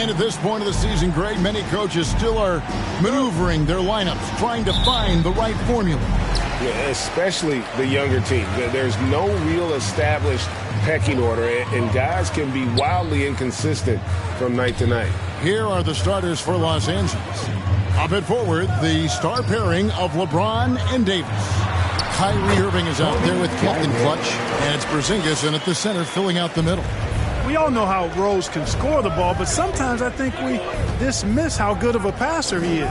And at this point of the season, Greg, many coaches still are maneuvering their lineups, trying to find the right formula. Yeah, especially the younger team. There's no real established pecking order, and guys can be wildly inconsistent from night to night. Here are the starters for Los Angeles. Up at forward, the star pairing of LeBron and Davis. Kyrie Irving is out there with Captain Clutch, and it's Porzingis in at the center filling out the middle. We all know how Rose can score the ball, but sometimes I think we dismiss how good of a passer he is.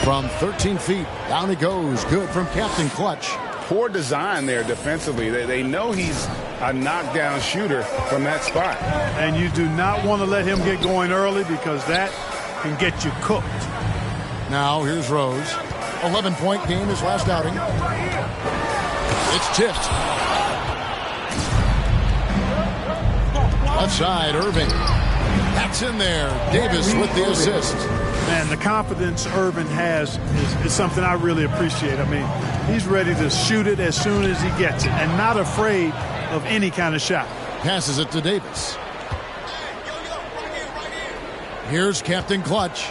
From 13 feet, down it goes. Good from Captain Clutch. Poor design there defensively. They know he's a knockdown shooter from that spot. And you do not want to let him get going early because that can get you cooked. Now here's Rose. 11-point game his last outing. It's tipped. Left side, Irving. That's in there. Davis with the assist. Man, the confidence Irving has is something I really appreciate. I mean, he's ready to shoot it as soon as he gets it and not afraid of any kind of shot. Passes it to Davis. Here's Captain Clutch.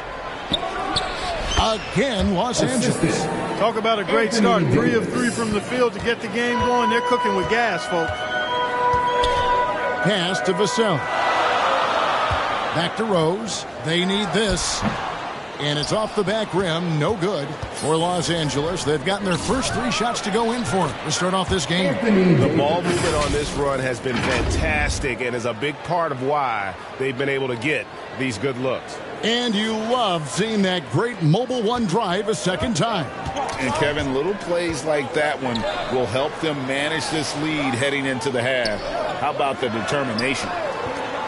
Again, Los Angeles. Talk about a great start. 3 of 3 from the field to get the game going. They're cooking with gas, folks. Pass to Vassell. Back to Rose. They need this. And it's off the back rim. No good for Los Angeles. They've gotten their first 3 shots to go in for to start off this game. The ball movement on this run has been fantastic and is a big part of why they've been able to get these good looks. And you love seeing that great mobile one drive a second time. And Kevin, little plays like that one will help them manage this lead heading into the half. How about the determination?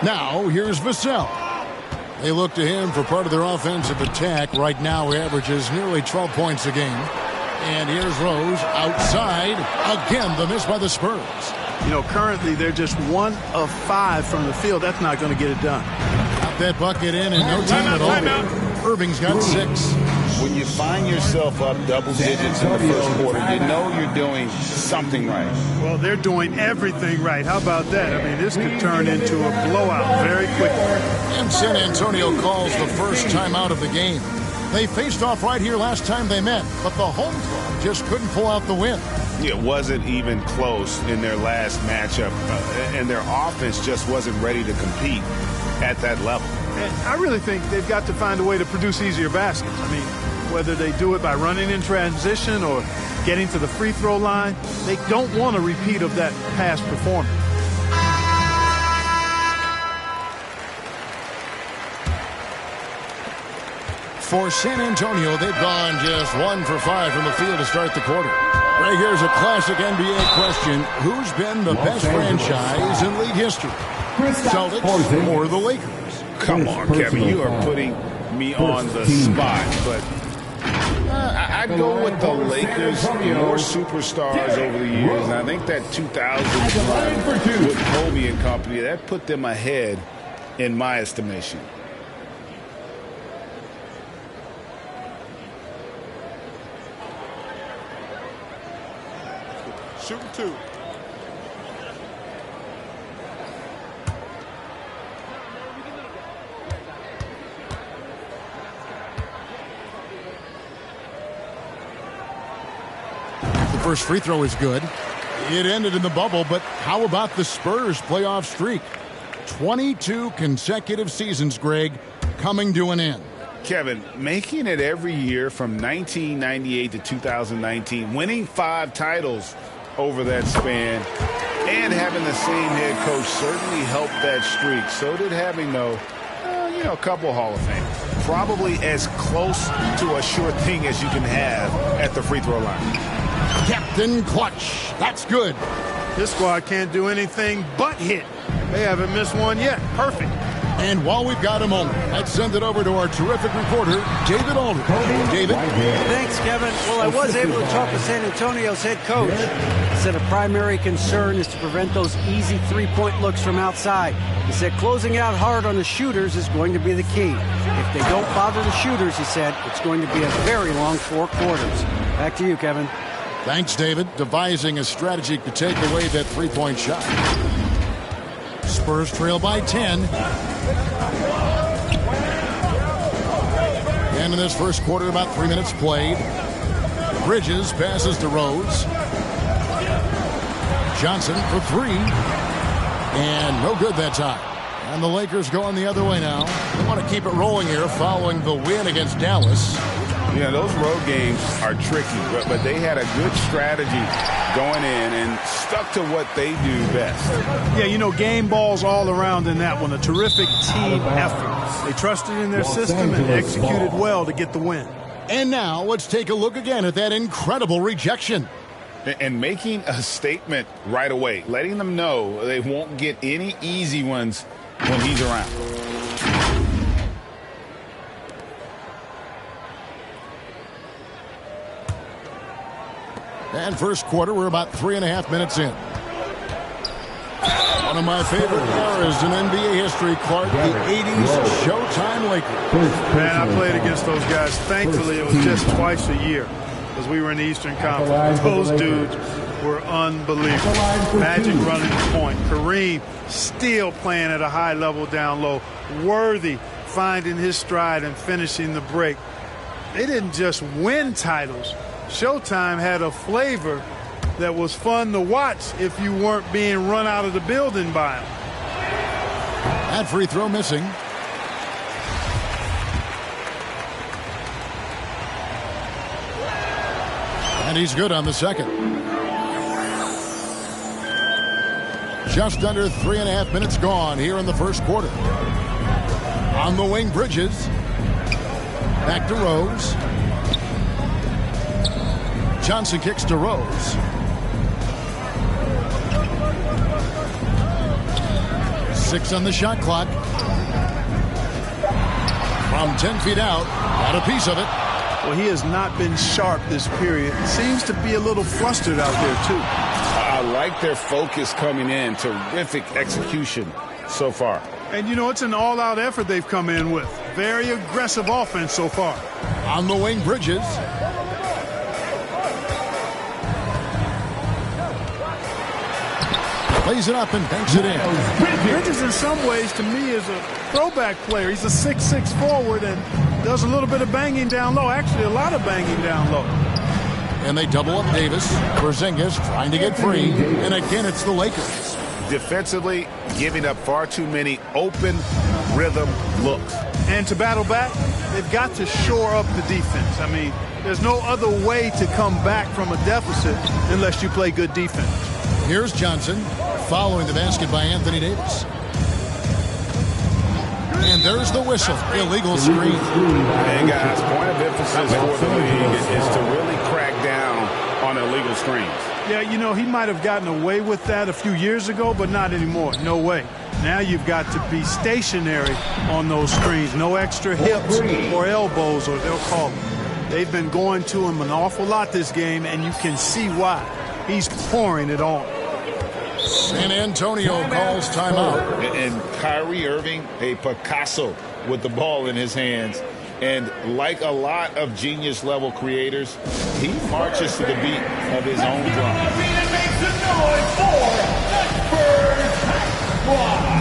Now here's Vassell. They look to him for part of their offensive attack. Right now he averages nearly 12 points a game. And here's Rose outside. Again, the miss by the Spurs. You know, currently they're just 1 of 5 from the field. That's not going to get it done. Got that bucket in no time at all. Irving's got 6. When you find yourself up double digits in the first quarter, you know you're doing something right. Well, they're doing everything right. How about that? I mean, this could turn into a blowout very quickly. And San Antonio calls the first time out of the game. They faced off right here last time they met, but the home club just couldn't pull out the win. It wasn't even close in their last matchup, and their offense just wasn't ready to compete at that level. And I really think they've got to find a way to produce easier baskets. I mean, whether they do it by running in transition or getting to the free throw line, they don't want a repeat of that past performance. For San Antonio, they've gone just 1 for 5 from the field to start the quarter. Right here's a classic NBA question. Who's been the best franchise in league history? Celtics or the Lakers? Come on, Kevin, you are putting me on the spot, but I'd go with the Lakers. More superstars over the years, and I think that 2000 with Kobe and company, that put them ahead in my estimation. Shooting 2. The first free throw is good. It ended in the bubble, but how about the Spurs playoff streak? 22 consecutive seasons, Greg, coming to an end. Kevin, making it every year from 1998 to 2019, winning 5 titles over that span, and having the same head coach certainly helped that streak. So did having, though, a couple Hall of Fame. Probably as close to a sure thing as you can have at the free throw line. Captain Clutch. That's good. This squad can't do anything but hit. They haven't missed one yet. Perfect. And while we've got a moment, let's send it over to our terrific reporter, David Aldridge. David? Thanks, Kevin. Well, I was able to talk with San Antonio's head coach. He said a primary concern is to prevent those easy three-point looks from outside. He said closing out hard on the shooters is going to be the key. If they don't bother the shooters, he said, it's going to be a very long 4 quarters. Back to you, Kevin. Thanks, David. Devising a strategy to take away that three-point shot. Spurs trail by 10. And in this first quarter, about 3 minutes played. Bridges passes to Rose. Johnson for three. And no good that time. And the Lakers going the other way now. They want to keep it rolling here following the win against Dallas. Yeah, those road games are tricky, but they had a good strategy going in and stuck to what they do best. Yeah, you know, game balls all around in that one. A terrific team effort. They trusted in their system and executed well to get the win. And now let's take a look again at that incredible rejection. And making a statement right away, letting them know they won't get any easy ones when he's around. And first quarter, we're about 3.5 minutes in. One of my favorite eras in NBA history, Clark, the 80s Showtime Lakers. Man, I played against those guys. Thankfully, it was just twice a year because we were in the Eastern Conference. Those dudes were unbelievable. Magic running the point. Kareem still playing at a high level down low. Worthy finding his stride and finishing the break. They didn't just win titles. Showtime had a flavor that was fun to watch if you weren't being run out of the building by them. That free throw missing. And he's good on the second. Just under 3.5 minutes gone here in the first quarter. On the wing, Bridges. Back to Rose. Johnson kicks to Rose. Six on the shot clock. From 10 feet out, got a piece of it. Well, he has not been sharp this period. Seems to be a little flustered out there, too. I like their focus coming in. Terrific execution so far. And, you know, it's an all-out effort they've come in with. Very aggressive offense so far. On the wing, Bridges. Plays it up and banks it in. Bridges, in some ways, to me, is a throwback player. He's a 6'6" forward and does a little bit of banging down low. Actually, a lot of banging down low. And they double up Davis. Porzingis trying to get free. And again, it's the Lakers. Defensively, giving up far too many open rhythm looks. And to battle back, they've got to shore up the defense. I mean, there's no other way to come back from a deficit unless you play good defense. Here's Johnson following the basket by Anthony Davis. And there's the whistle. Illegal screen. And guys, point of emphasis for the league is to really crack down on illegal screens. Yeah, you know, he might have gotten away with that a few years ago, but not anymore. No way. Now you've got to be stationary on those screens. No extra hips or elbows, or they'll call them. They've been going to him an awful lot this game, and you can see why. He's pouring it on. San Antonio calls timeout. And Kyrie Irving, a Picasso with the ball in his hands. And like a lot of genius-level creators, he marches to the beat of his own drum. Makes the noise for the first squad.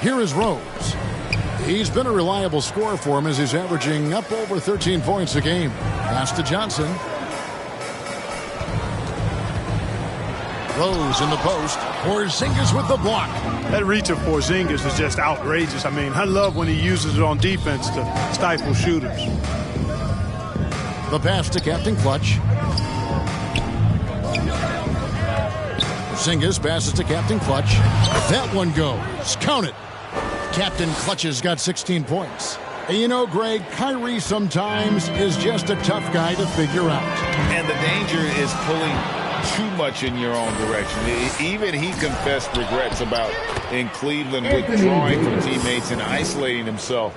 Here is Rose. He's been a reliable scorer for him as he's averaging up over 13 points a game. Pass to Johnson. Rose in the post. Porzingis with the block. That reach of Porzingis is just outrageous. I mean, I love when he uses it on defense to stifle shooters. The pass to Captain Clutch. Porzingis passes to Captain Clutch. That one goes. Count it. Captain Clutch has got 16 points. And you know, Greg, Kyrie sometimes is just a tough guy to figure out. And the danger is pulling too much in your own direction. Even he confessed regrets about in Cleveland withdrawing from teammates and isolating himself.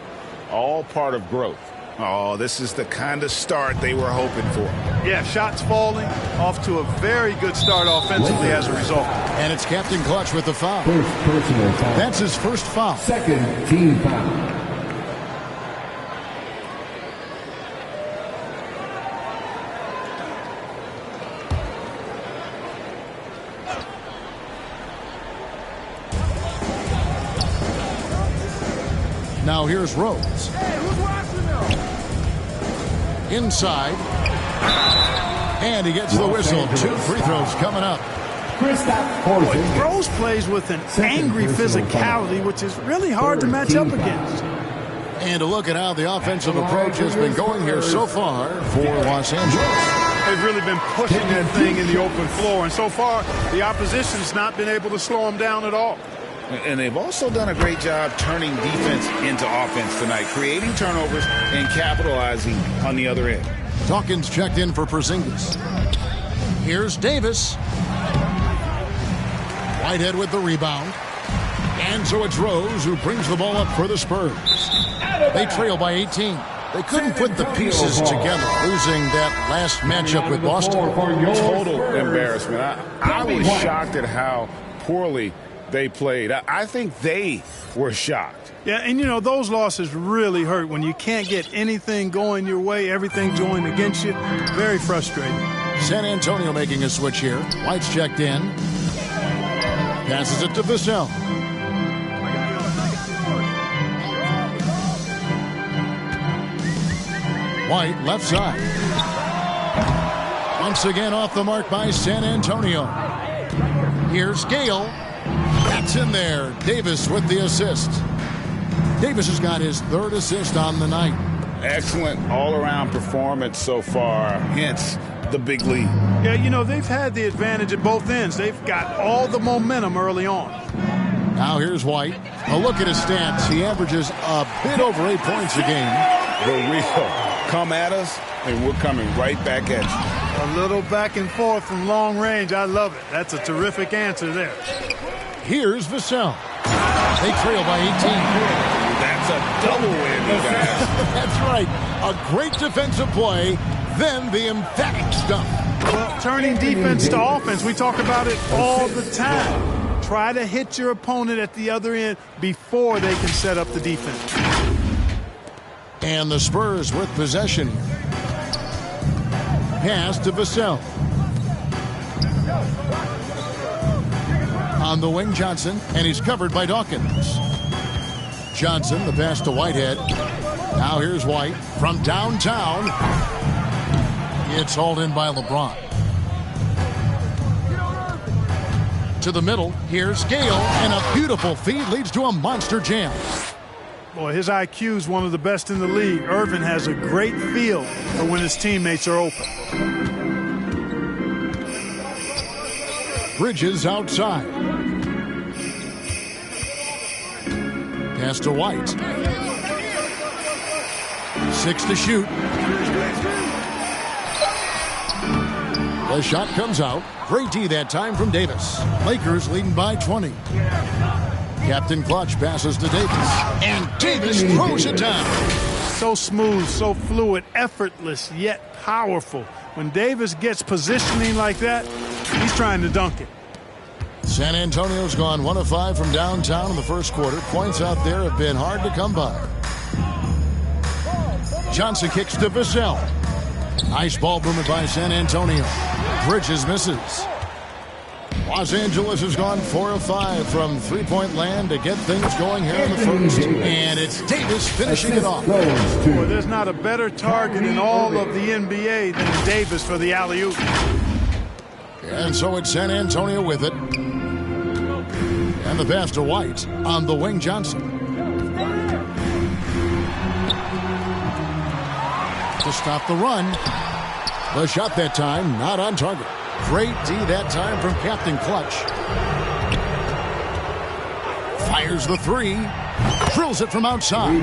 All part of growth. Oh, this is the kind of start they were hoping for. Yeah, shots falling, off to a very good start offensively as a result. And it's Captain Clutch with the foul. First personal foul. That's his first foul. Second team foul. Now here's Rhodes. Inside. And he gets the whistle. 2 free throws coming up. Rose plays with an angry physicality, which is really hard to match up against. And to look at how the offensive approach has been going here so far for Los Angeles. They've really been pushing that thing in the open floor, and so far the opposition's not been able to slow them down at all. And they've also done a great job turning defense into offense tonight, creating turnovers and capitalizing on the other end. Dawkins checked in for Porzingis. Here's Davis. Whitehead with the rebound. And so it's Rose who brings the ball up for the Spurs. They trail by 18. They couldn't put the pieces together, losing that last matchup with Boston. Total embarrassment. I was shocked at how poorly they played. I think they were shocked. Yeah, and you know, those losses really hurt when you can't get anything going your way, everything's going against you. Very frustrating. San Antonio making a switch here. White's checked in. Passes it to Vassell. White left side. Once again off the mark by San Antonio. Here's Gale. That's in there. Davis with the assist. Davis has got his 3rd assist on the night. Excellent all-around performance so far, hence the big lead. Yeah, you know, they've had the advantage at both ends. They've got all the momentum early on. Now here's White. A look at his stats. He averages a bit over 8 points a game. The real come at us, and we're coming right back at you. A little back and forth from long range. I love it. That's a terrific answer there. Here's Vassell. They trail by 18. That's a double whammy, guys. That's right. A great defensive play, then the emphatic stuff. Well, turning defense to offense, we talk about it all the time. Try to hit your opponent at the other end before they can set up the defense. And the Spurs with possession. Pass to Vassell. On the wing, Johnson, and he's covered by Dawkins. Johnson, the pass to Whitehead. Now here's White from downtown. It's hauled in by LeBron. To the middle, here's Gale, and a beautiful feed leads to a monster jam. Boy, his IQ is one of the best in the league. Irvin has a great feel for when his teammates are open. Bridges outside. Pass to White. 6 to shoot. The shot comes out. Great D that time from Davis. Lakers leading by 20. Captain Clutch passes to Davis. And Davis throws it down. So smooth, so fluid, effortless, yet powerful. When Davis gets positioning like that, he's trying to dunk it. San Antonio's gone 1 of 5 from downtown in the first quarter. Points out there have been hard to come by. Johnson kicks to Vassell. Nice ball movement by San Antonio. Bridges misses. Los Angeles has gone 4 of 5 from three-point land to get things going here in the first. And it's Davis finishing it off. Boy, there's not a better target in all of the NBA than Davis for the alley-oop. And so it's San Antonio with it. And the pass to White on the wing, Johnson. To stop the run. The shot that time, not on target. Great D that time from Captain Clutch. Fires the 3. Drills it from outside.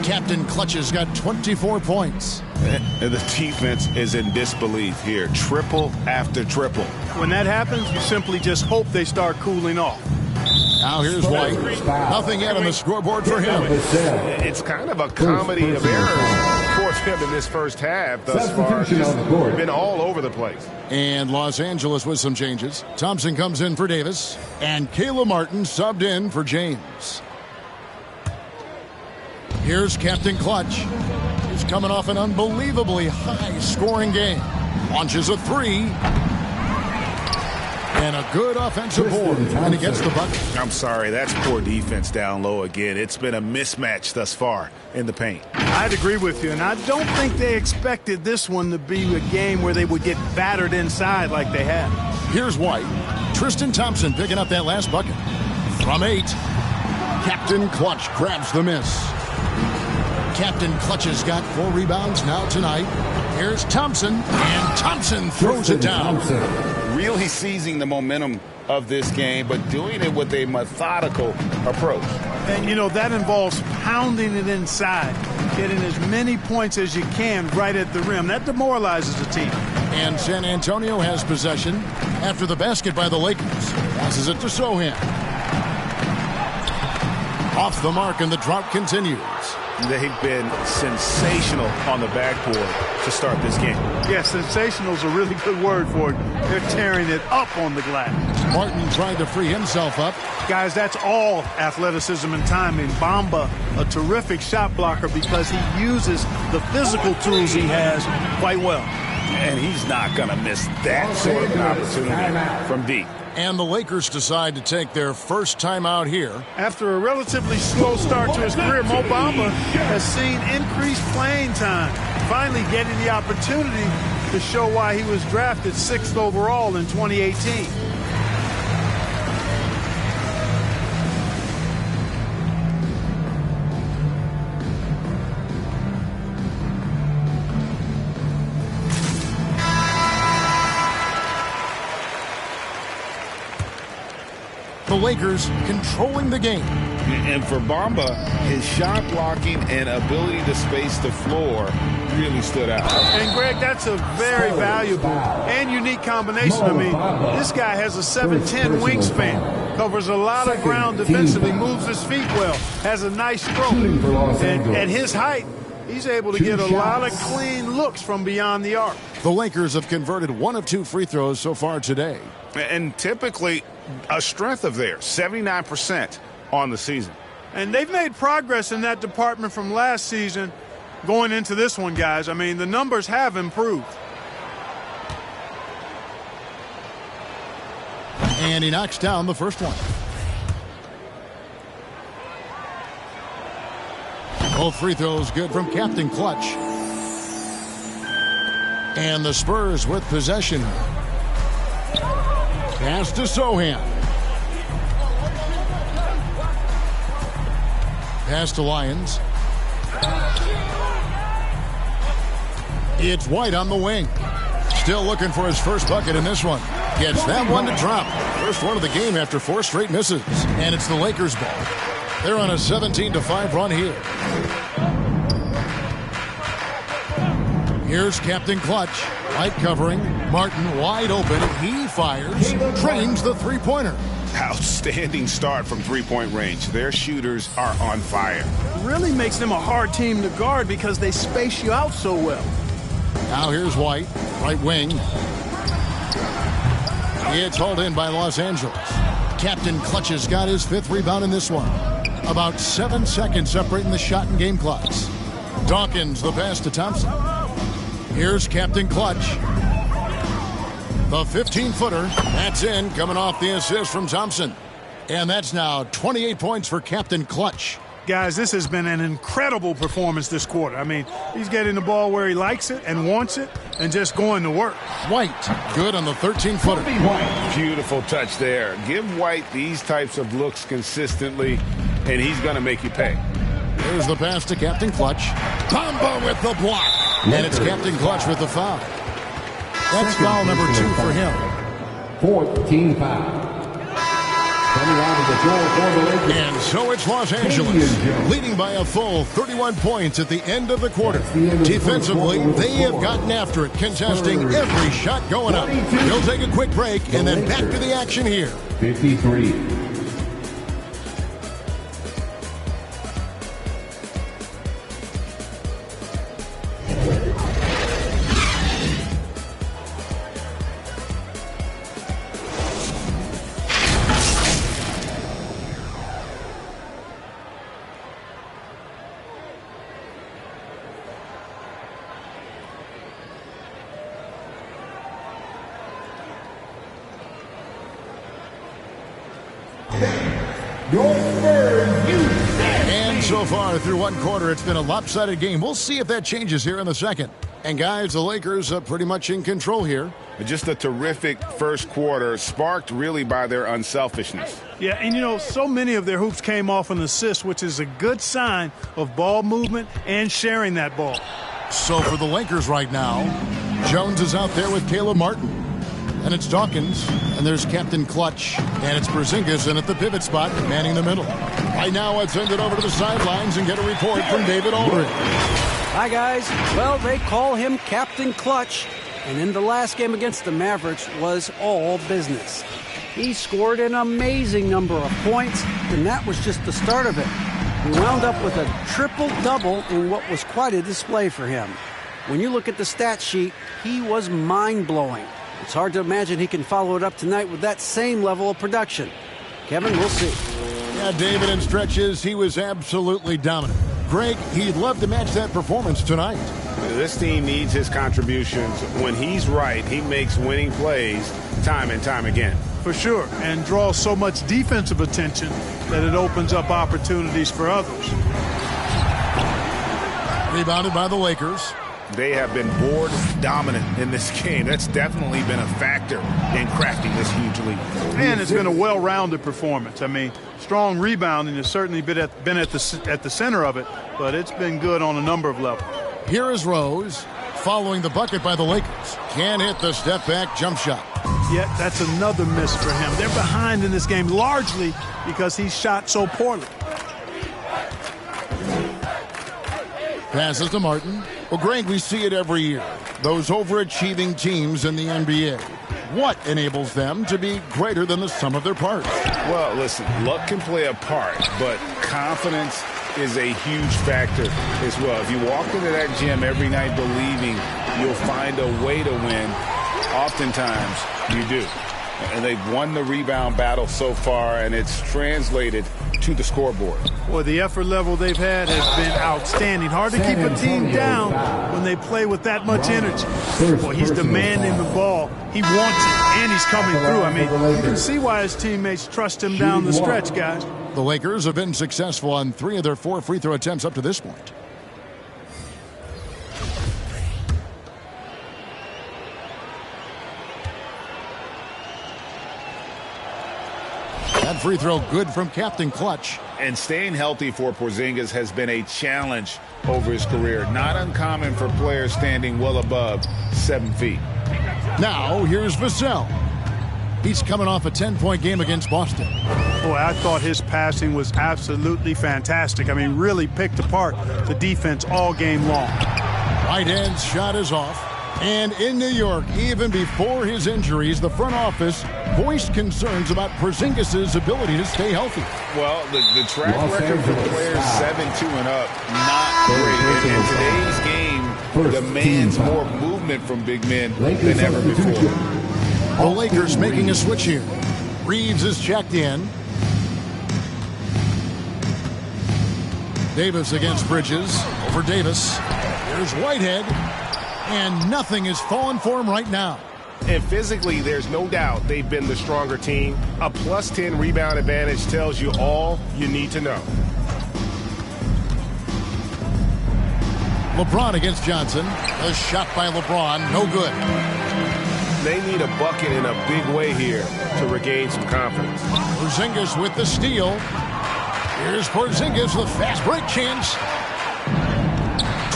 Captain Clutch has got 24 points. And the defense is in disbelief here. Triple after triple. When that happens, you simply just hope they start cooling off. Now here's White. Nothing yet on the scoreboard for him. It's kind of a comedy of errors for him in this first half thus far. Just been all over the place. And Los Angeles with some changes. Thompson comes in for Davis. And Kayla Martin subbed in for James. Here's Captain Clutch. He's coming off an unbelievably high-scoring game. Launches a three. And a good offensive board. And he gets the bucket. I'm sorry, that's poor defense down low again. It's been a mismatch thus far in the paint. I'd agree with you, and I don't think they expected this one to be a game where they would get battered inside like they had. Here's White. Tristan Thompson picking up that last bucket. From 8. Captain Clutch grabs the miss. Captain Clutch has got 4 rebounds now tonight. Here's Thompson, and Thompson throws it down. Really seizing the momentum of this game, but doing it with a methodical approach. And, you know, that involves pounding it inside, getting as many points as you can right at the rim. That demoralizes the team. And San Antonio has possession after the basket by the Lakers. Passes it to Sohan. Off the mark, and the drought continues. They've been sensational on the backboard to start this game. Yeah, sensational is a really good word for it. They're tearing it up on the glass. Martin trying to free himself up. Guys, that's all athleticism and timing. Bamba, a terrific shot blocker because he uses the physical tools he has quite well. And he's not going to miss that sort of opportunity from deep. And the Lakers decide to take their first timeout here. After a relatively slow start to his career, Mo Bamba has seen increased playing time, finally getting the opportunity to show why he was drafted 6th overall in 2018. The Lakers controlling the game. And for Bamba, his shot blocking and ability to space the floor really stood out. And, Greg, that's a very valuable and unique combination. I mean, this guy has a 7'10" wingspan, covers a lot of ground defensively, moves his feet well, has a nice stroke. And at his height, he's able to get a lot of clean looks from beyond the arc. The Lakers have converted 1 of 2 free throws so far today. And typically a strength of theirs, 79% on the season. And they've made progress in that department from last season going into this one, guys. I mean, the numbers have improved. And he knocks down the first one. Both free throws good from Captain Clutch. And the Spurs with possession. Pass to Sohan. Pass to Lyons. It's White on the wing. Still looking for his first bucket in this one. Gets that one to drop. First one of the game after 4 straight misses. And it's the Lakers' ball. They're on a 17-5 run here. Here's Captain Clutch. White covering. Martin wide open. He fires. Drains the three-pointer. Outstanding start from three-point range. Their shooters are on fire. Really makes them a hard team to guard because they space you out so well. Now here's White. Right wing. It's hauled in by Los Angeles. Captain Clutch has got his 5th rebound in this one. About 7 seconds separating the shot and game clocks. Dawkins the pass to Thompson. Here's Captain Clutch. The 15-footer. That's in, coming off the assist from Thompson. And that's now 28 points for Captain Clutch. Guys, this has been an incredible performance this quarter. I mean, he's getting the ball where he likes it and wants it and just going to work. White, good on the 13-footer. Beautiful touch there. Give White these types of looks consistently, and he's going to make you pay. Here's the pass to Captain Clutch. Bamba with the block. And it's Captain Clutch with the foul. That's foul number 2 for him. 14 foul. And so it's Los Angeles, leading by a full 31 points at the end of the quarter. Defensively, they have gotten after it, contesting every shot going up. We'll take a quick break and then back to the action here. 53. And so far through one quarter, it's been a lopsided game. We'll see if that changes here in the second. And guys, the Lakers are pretty much in control here. Just a terrific first quarter, sparked really by their unselfishness. Yeah, and you know, so many of their hoops came off an assist, which is a good sign of ball movement and sharing that ball. So for the Lakers right now, Jones is out there with Caleb Martin. And it's Dawkins, and there's Captain Clutch, and it's Porzingis in at the pivot spot, manning the middle. Right now, let's send it over to the sidelines and get a report from David Aldridge. Hi, guys. Well, they call him Captain Clutch, and in the last game against the Mavericks was all business. He scored an amazing number of points, and that was just the start of it. He wound up with a triple-double in what was quite a display for him. When you look at the stat sheet, he was mind-blowing. It's hard to imagine he can follow it up tonight with that same level of production. Kevin, we'll see. Yeah, David, in stretches, he was absolutely dominant. Greg, he'd love to match that performance tonight. This team needs his contributions. When he's right, he makes winning plays time and time again. For sure, and draws so much defensive attention that it opens up opportunities for others. Rebounded by the Lakers. They have been board dominant in this game. That's definitely been a factor in crafting this huge lead. And it's been a well-rounded performance. I mean, strong rebounding has certainly been at the center of it, but it's been good on a number of levels. Here is Rose, following the bucket by the Lakers. Can't hit the step-back jump shot. Yet that's another miss for him. They're behind in this game largely because he shot so poorly. Passes to Martin. Well, Greg, we see it every year. Those overachieving teams in the NBA. What enables them to be greater than the sum of their parts? Well, listen, luck can play a part, but confidence is a huge factor as well. If you walk into that gym every night believing you'll find a way to win, oftentimes you do. And they've won the rebound battle so far, and it's translated to the scoreboard. Well, the effort level they've had has been outstanding. Hard to keep a team down when they play with that much energy. Well, he's demanding the ball. He wants it, and he's coming through. I mean, you can see why his teammates trust him down the stretch, guys. The Lakers have been successful on 3 of their 4 free throw attempts up to this point. That free throw good from Captain Clutch. And staying healthy for Porzingis has been a challenge over his career. Not uncommon for players standing well above 7 feet. Now, here's Vassell. He's coming off a 10-point game against Boston. Boy, I thought his passing was absolutely fantastic. I mean, really picked apart the defense all game long. Right hand shot is off. And in New York, even before his injuries, the front office voiced concerns about Porzingis' ability to stay healthy. Well, the track record for players 7-2 and up, not great. And today's game demands more movement from big men than ever before. The Lakers making a switch here. Reeves is checked in. Davis against Bridges. Over Davis. Here's Whitehead. And nothing is falling for him right now. And physically, there's no doubt they've been the stronger team. A plus 10 rebound advantage tells you all you need to know. LeBron against Johnson. A shot by LeBron. No good. They need a bucket in a big way here to regain some confidence. Porzingis with the steal. Here's Porzingis with fast break chance.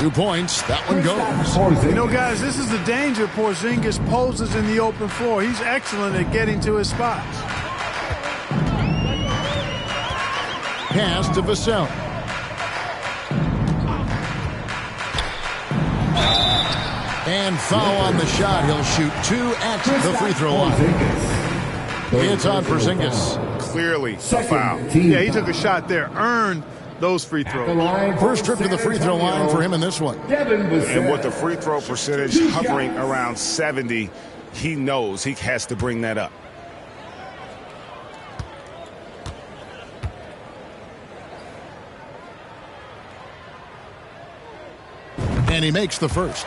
2 points. That one goes. You know, guys, this is the danger Porzingis poses in the open floor. He's excellent at getting to his spots. pass to Vassell. And foul on the shot. He'll shoot 2 at the free throw line. It's on Porzingis. Clearly a foul. Yeah, he took a shot there, earned those free throws. First trip to the free throw line for him in this one. And with the free throw percentage hovering around 70, he knows he has to bring that up. And he makes the first.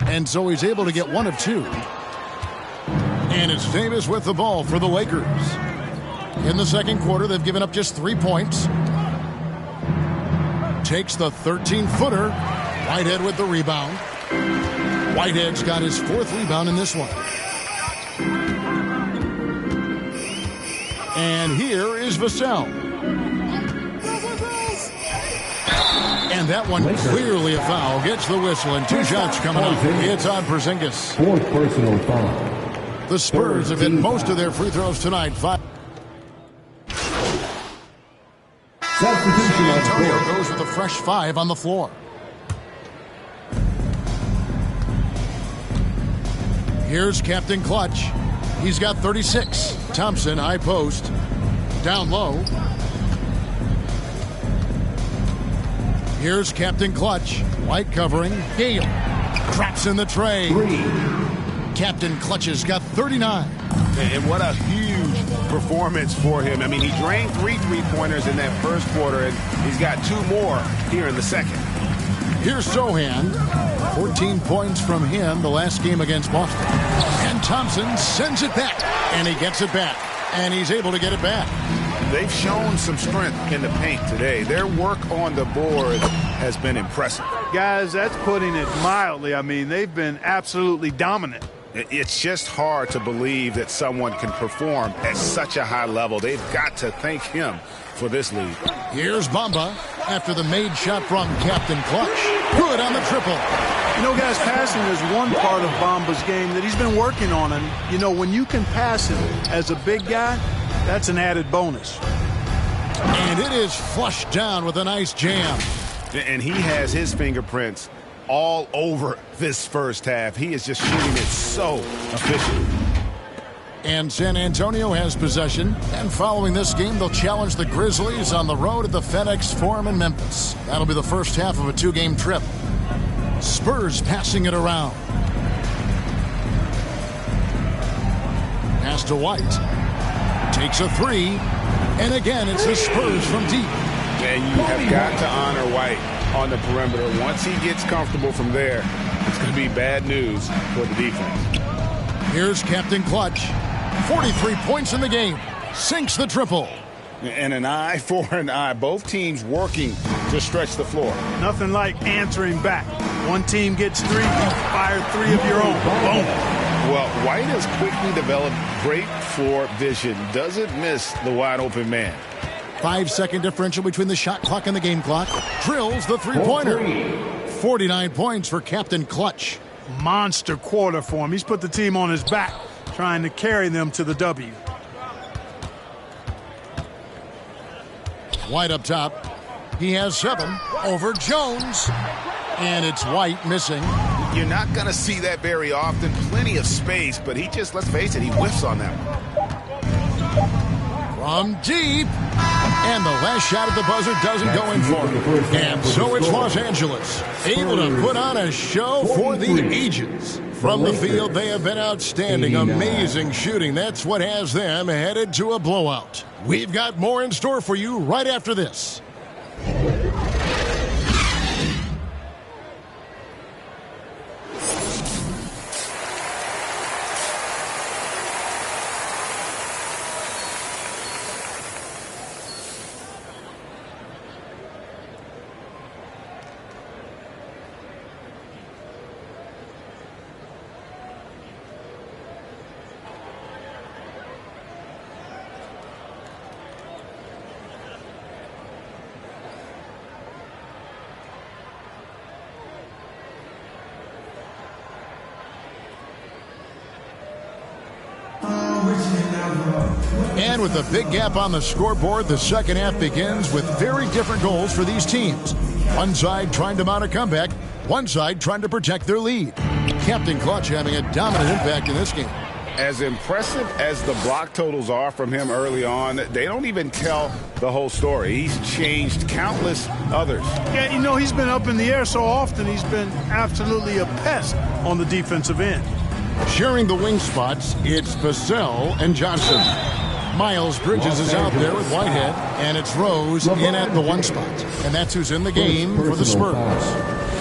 And so he's able to get 1 of 2. And it's Davis with the ball for the Lakers. In the second quarter, they've given up just 3 points. Takes the 13-footer. Whitehead with the rebound. Whitehead's got his 4th rebound in this one. And here is Vassell. And that one clearly a foul. Gets the whistle and 2 shots coming up. It's on Porzingis. 4th personal foul. The Spurs have hit most of their free throws tonight. 5. Substitution on Antonio score. goes with a fresh 5 on the floor. Here's Captain Clutch. He's got 36. Thompson, high post. Down low. Here's Captain Clutch. White covering. Gale. Traps in the tray. 3. Captain Clutch has got 39. And what a huge performance for him. I mean, he drained 3 three-pointers in that first quarter, and he's got 2 more here in the second. Here's Sohan. 14 points from him the last game against Boston. And Thompson sends it back. And he gets it back. And he's able to get it back. They've shown some strength in the paint today. Their work on the board has been impressive. Guys, that's putting it mildly. I mean, they've been absolutely dominant. It's just hard to believe that someone can perform at such a high level. They've got to thank him for this lead. Here's Bamba after the made shot from Captain Clutch. Good on the triple. You know, guys, passing is one part of Bamba's game that he's been working on. And, you know, when you can pass it as a big guy, that's an added bonus. And it is flushed down with a nice jam. And he has his fingerprints all over this first half. He is just shooting it so efficient. And San Antonio has possession. And following this game, they'll challenge the Grizzlies on the road at the FedEx Forum in Memphis. That'll be the first half of a 2-game trip. Spurs passing it around. Pass to White. Takes a 3. And again, it's the Spurs from deep. And you have got to honor White on the perimeter. Once he gets comfortable from there, it's going to be bad news for the defense. Here's Captain Clutch. 43 points in the game. Sinks the triple. And an eye for an eye. Both teams working to stretch the floor. Nothing like answering back. One team gets 3, you fire 3 of your own. Boom. Well, White has quickly developed great floor vision. Doesn't miss the wide open man. 5-second differential between the shot clock and the game clock. Drills the three-pointer. 49 points for Captain Clutch. Monster quarter for him. He's put the team on his back, trying to carry them to the W. White up top. He has 7 over Jones. And it's White missing. You're not going to see that very often. Plenty of space, but he just, let's face it, he whiffs on that one. From deep. And the last shot at the buzzer doesn't go in for him. And so it's Los Angeles, able to put on a show for the ages. From the field, they have been outstanding. Amazing shooting. That's what has them headed to a blowout. We've got more in store for you right after this. And with a big gap on the scoreboard, the second half begins with very different goals for these teams. One side trying to mount a comeback, one side trying to protect their lead. Captain Clutch having a dominant impact in this game. As impressive as the block totals are from him early on, they don't even tell the whole story. He's changed countless others. Yeah, you know, he's been up in the air so often, he's been absolutely a pest on the defensive end. Sharing the wing spots, it's Vassell and Johnson. Miles Bridges is out there with Whitehead, and it's Rose in at the one spot. And that's who's in the game for the Spurs.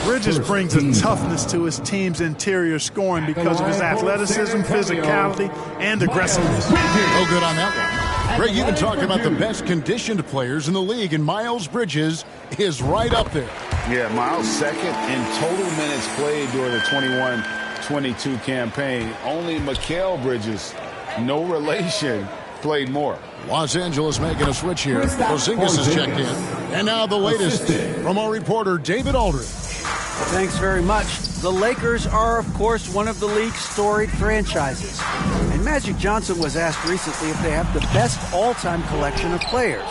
Bridges brings a toughness to his team's interior scoring because of his athleticism, physicality, and aggressiveness. No good on that one. Greg, you've been talking about the best conditioned players in the league, and Miles Bridges is right up there. Yeah, Miles second in total minutes played during the 21-22 campaign. Only Mikal Bridges, no relation, played more. Los Angeles making a switch here. Porzingis is checked in. And now the latest from our reporter, David Aldridge. Thanks very much. The Lakers are, of course, one of the league's storied franchises. And Magic Johnson was asked recently if they have the best all-time collection of players.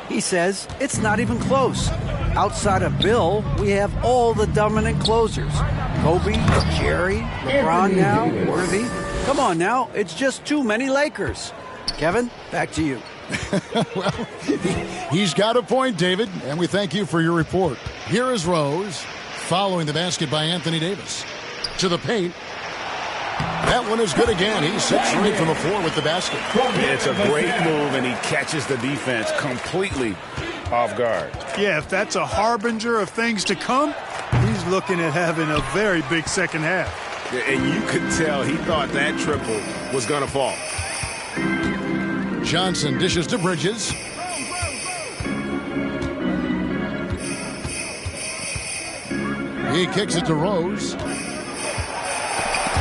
He says it's not even close. Outside of Bill, we have all the dominant closers. Kobe, Jerry, LeBron now, Worthy. Come on now, it's just too many Lakers. Kevin, back to you. Well, he's got a point, David, and we thank you for your report. Here is Rose, following the basket by Anthony Davis. To the paint. That one is good again. He's 6 straight from the floor with the basket. It's a great move, and he catches the defense completely off guard. Yeah, if that's a harbinger of things to come, he's looking at having a very big second half. Yeah, and you could tell he thought that triple was going to fall. Johnson dishes to Bridges. He kicks it to Rose.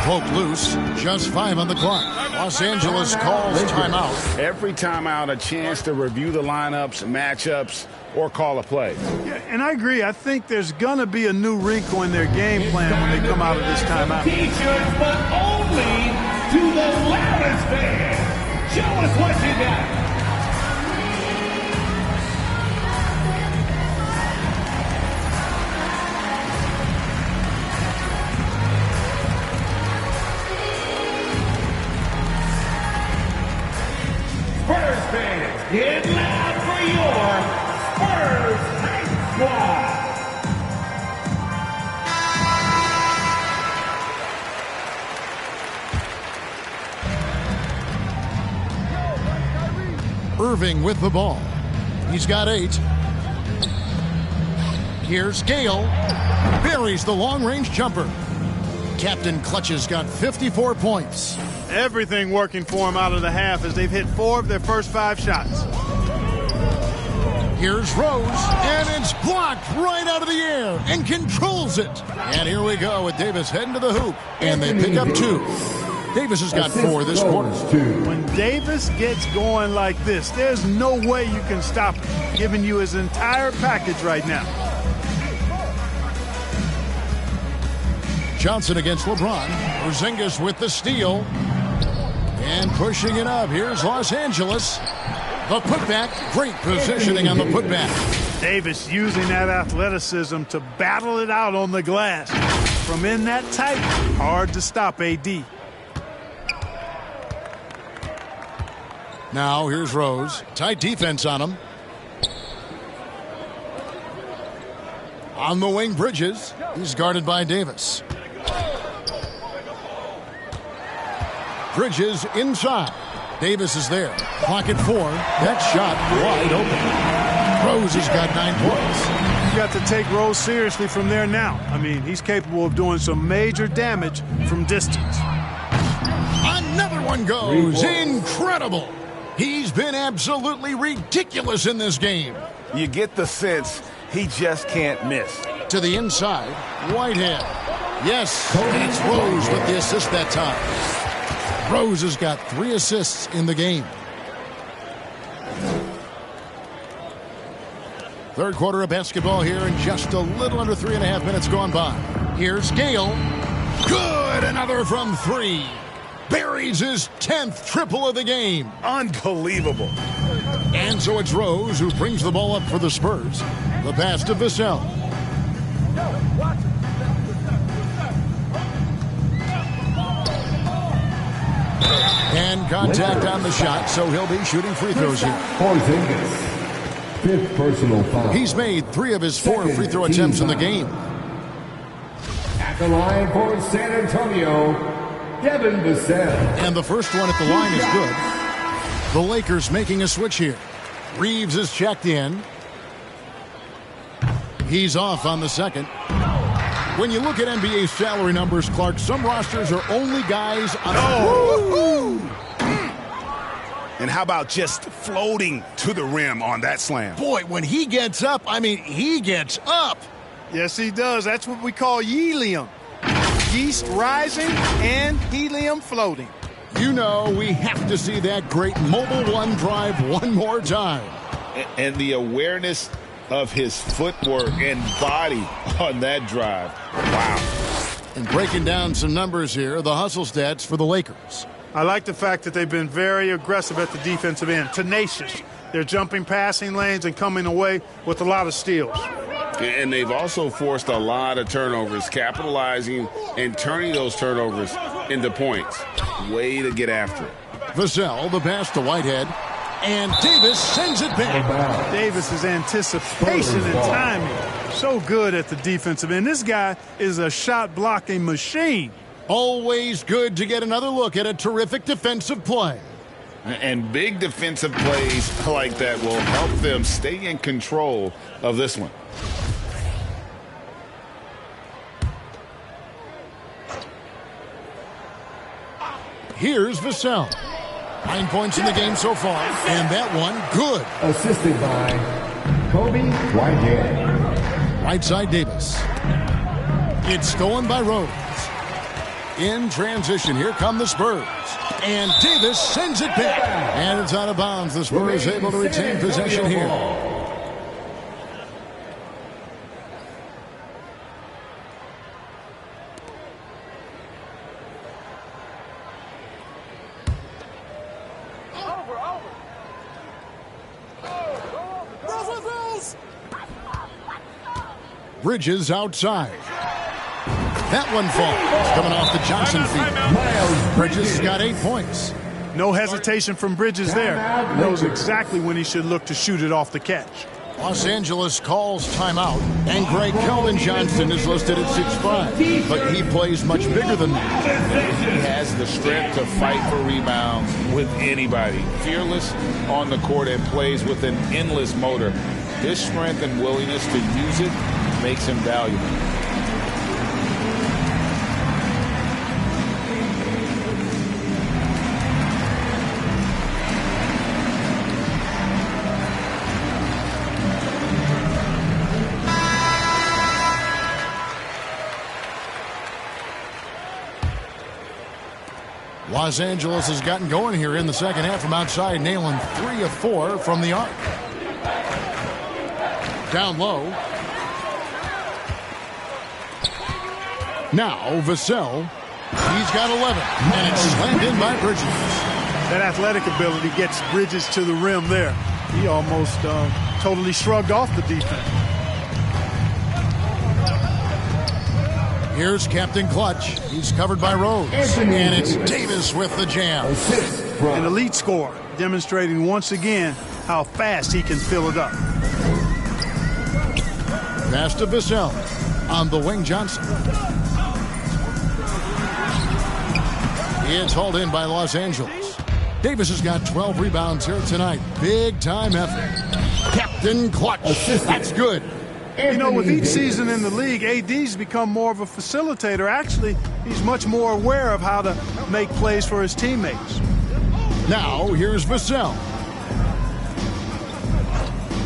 Poke loose. Just 5 on the clock. Los Angeles calls timeout. Every timeout, a chance to review the lineups, matchups, or call a play. Yeah, and I agree. I think there's going to be a new wrinkle in their game plan when they come out of this timeout. T-shirts, but only to the loudest fan. Show us what you got. Spurs fans, get loud for your Spurs Hype Squad. Irving with the ball. He's got 8. Here's Gale. Buries the long-range jumper. Captain Clutch's got 54 points. Everything working for him out of the half as they've hit 4 of their first 5 shots. Here's Rose, and it's blocked right out of the air and controls it. And here we go with Davis heading to the hoop, and they pick up 2. Davis has got 4 this quarter. When Davis gets going like this, there's no way you can stop him, giving you his entire package right now. Johnson against LeBron. Porzingis with the steal. And pushing it up. Here's Los Angeles. The putback. Great positioning on the putback. Davis using that athleticism to battle it out on the glass. From in that tight, hard to stop AD. Now here's Rose. Tight defense on him. On the wing, Bridges. He's guarded by Davis. Bridges inside. Davis is there. Clock at 4. That shot wide open. Rose has got 9 points. You got to take Rose seriously from there now. I mean, he's capable of doing some major damage from distance. Another one goes. Incredible. He's been absolutely ridiculous in this game. You get the sense he just can't miss. To the inside, Whitehead. Yes, and it's Rose with the assist that time. Rose has got 3 assists in the game. Third quarter of basketball here, and just a little under 3.5 minutes gone by. Here's Gale. Good, another from 3. buries his 10th triple of the game. Unbelievable. And so it's Rose who brings the ball up for the Spurs. The pass to Vassell. And contact on the shot, so he'll be shooting free throws here. Fifth personal foul. He's made 3 of his 4 free throw attempts in the game. At the line for San Antonio, Devin Vassell. And the first one at the line is good. The Lakers making a switch here. Reeves is checked in. He's off on the second. When you look at NBA salary numbers, Clark, some rosters are only guys on... And how about just floating to the rim on that slam? Boy, when he gets up, I mean, he gets up. Yes, he does. That's what we call helium. Yeast rising and helium floating. You know, we have to see that great mobile one drive one more time. And the awareness of his footwork and body on that drive. Wow. And breaking down some numbers here, the hustle stats for the Lakers. I like the fact that they've been very aggressive at the defensive end, tenacious. They're jumping passing lanes and coming away with a lot of steals. And they've also forced a lot of turnovers, capitalizing and turning those turnovers into points. Way to get after it. Vassell, the pass to Whitehead. And Davis sends it back. Davis's anticipation and timing, so good at the defensive end. This guy is a shot-blocking machine. Always good to get another look at a terrific defensive play. And big defensive plays like that will help them stay in control of this one. Here's Vassell. 9 points in the game so far, and that one good. Assisted by Kobe Whitehead. Right side Davis. It's stolen by Rose. In transition, here come the Spurs. And Davis sends it back. And it's out of bounds. The Spurs able to retain possession here. Bridges outside. That one falls. Coming off the Johnson feed. Bridges has got 8 points. No hesitation from Bridges there. Knows exactly when he should look to shoot it off the catch. Los Angeles calls timeout, and Greg Kelvin Johnson is listed at 6'5", but he plays much bigger than that. He has the strength to fight for rebounds with anybody. Fearless on the court and plays with an endless motor. His strength and willingness to use it makes him valuable. Los Angeles has gotten going here in the second half from outside, nailing 3 of 4 from the arc. Down low. Now Vassell. He's got 11, and it's slammed in by Bridges. That athletic ability gets Bridges to the rim there. He almost totally shrugged off the defense. Here's Captain Clutch. He's covered by Rose. And it's Davis with the jam. An elite scorer, demonstrating once again how fast he can fill it up. Pass to Vassell. On the wing, Johnson. It's hauled in by Los Angeles. Davis has got 12 rebounds here tonight. Big time effort. Captain Clutch. That's good. You know, with each season in the league, AD's become more of a facilitator. Actually, he's much more aware of how to make plays for his teammates. Now, here's Vassell.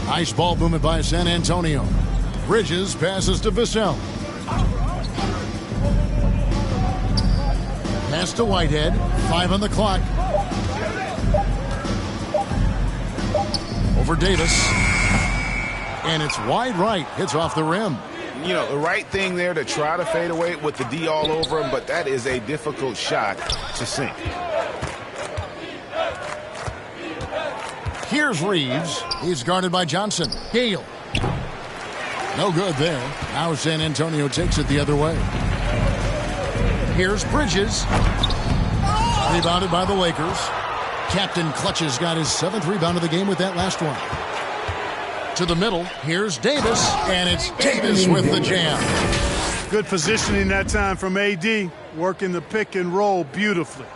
Nice ball movement by San Antonio. Bridges passes to Vassell. Pass to Whitehead. 5 on the clock. Over Davis. And it's wide right. Hits off the rim. And, you know, the right thing there to try to fade away with the D all over him, but that is a difficult shot to sink. Here's Reeves. He's guarded by Johnson. Gale. No good there. Now San Antonio takes it the other way. Here's Bridges. Rebounded by the Lakers. Captain Clutch has got his 7th rebound of the game with that last one. To the middle. Here's Davis. And it's Davis with the jam. Good positioning that time from AD. Working the pick and roll beautifully.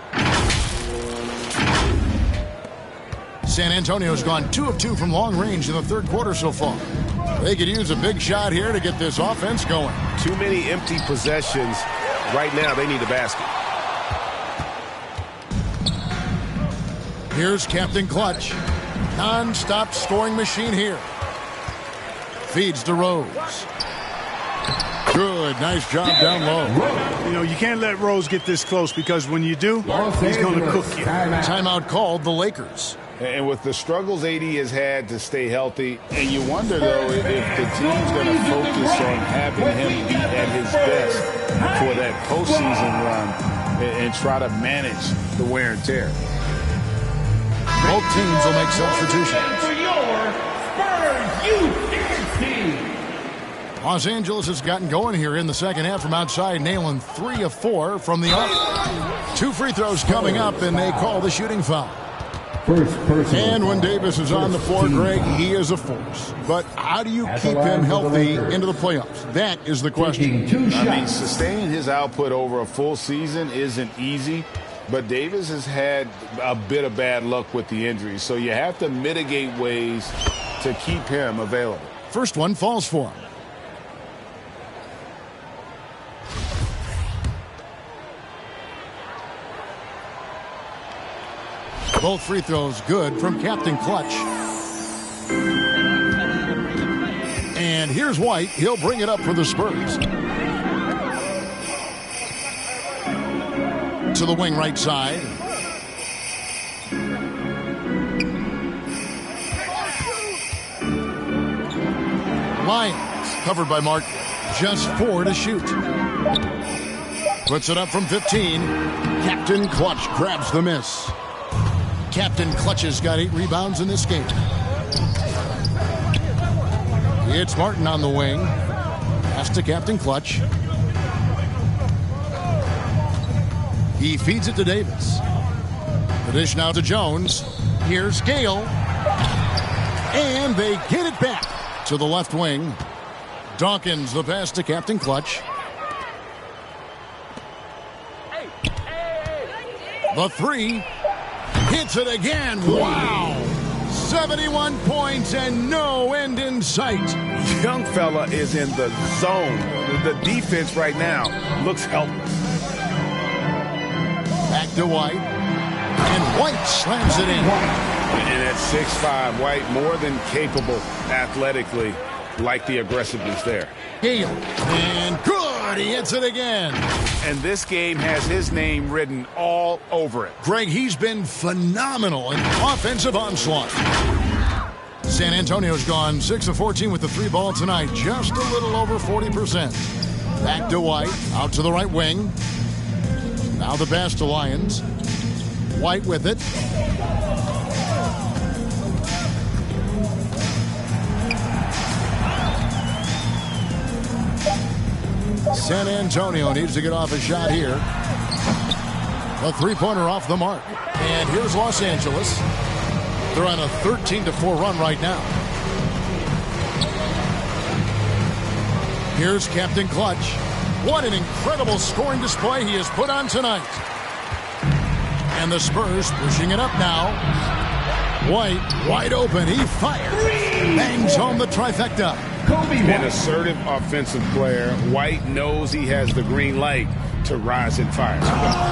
San Antonio's gone 2 of 2 from long range in the 3rd quarter so far. They could use a big shot here to get this offense going. Too many empty possessions. Right now, they need a basket. Here's Captain Clutch. Non-stop scoring machine here. Feeds to Rose. Good. Nice job down low. You know, you can't let Rose get this close because when you do, he's going to cook you. Timeout called the Lakers. And with the struggles AD has had to stay healthy, and you wonder, though, if the team's going to focus on having him be at his best for that postseason run and try to manage the wear and tear. Both teams will make substitutions. For your Spurs Youth team. Los Angeles has gotten going here in the second half from outside, nailing 3 of 4 from the arc. 2 free throws coming up, and they call the shooting foul. And when Davis is on the floor, Greg, he is a force. But how do you keep him healthy into the playoffs? That is the question. I mean, sustaining his output over a full season isn't easy, but Davis has had a bit of bad luck with the injuries, so you have to mitigate ways to keep him available. First one falls for him. Both free throws good from Captain Clutch. And here's White. He'll bring it up for the Spurs. To the wing right side. Lions covered by Martin. Just 4 to shoot. Puts it up from 15. Captain Clutch grabs the miss. Captain Clutch has got 8 rebounds in this game. It's Martin on the wing. Pass to Captain Clutch. He feeds it to Davis. The dish now to Jones. Here's Gale. And they get it back to the left wing. Dawkins the pass to Captain Clutch. The 3. Hits it again. Wow. 71 points and no end in sight. Young fella is in the zone. The defense right now looks helpless. Back to White. And White slams it in. And at 6'5", White more than capable athletically, like the aggressiveness there. Gale. And good. He hits it again. And this game has his name written all over it. Greg, he's been phenomenal in offensive onslaught. San Antonio's gone 6 of 14 with the 3 ball tonight. Just a little over 40%. Back to White. Out to the right wing. Now the pass to Lyons. White with it. San Antonio needs to get off a shot here. A 3-pointer off the mark. And here's Los Angeles. They're on a 13-4 run right now. Here's Captain Clutch. What an incredible scoring display he has put on tonight. And the Spurs pushing it up now. White wide open. He fires. Bangs home the trifecta. An assertive offensive player. White knows he has the green light to rise and fire.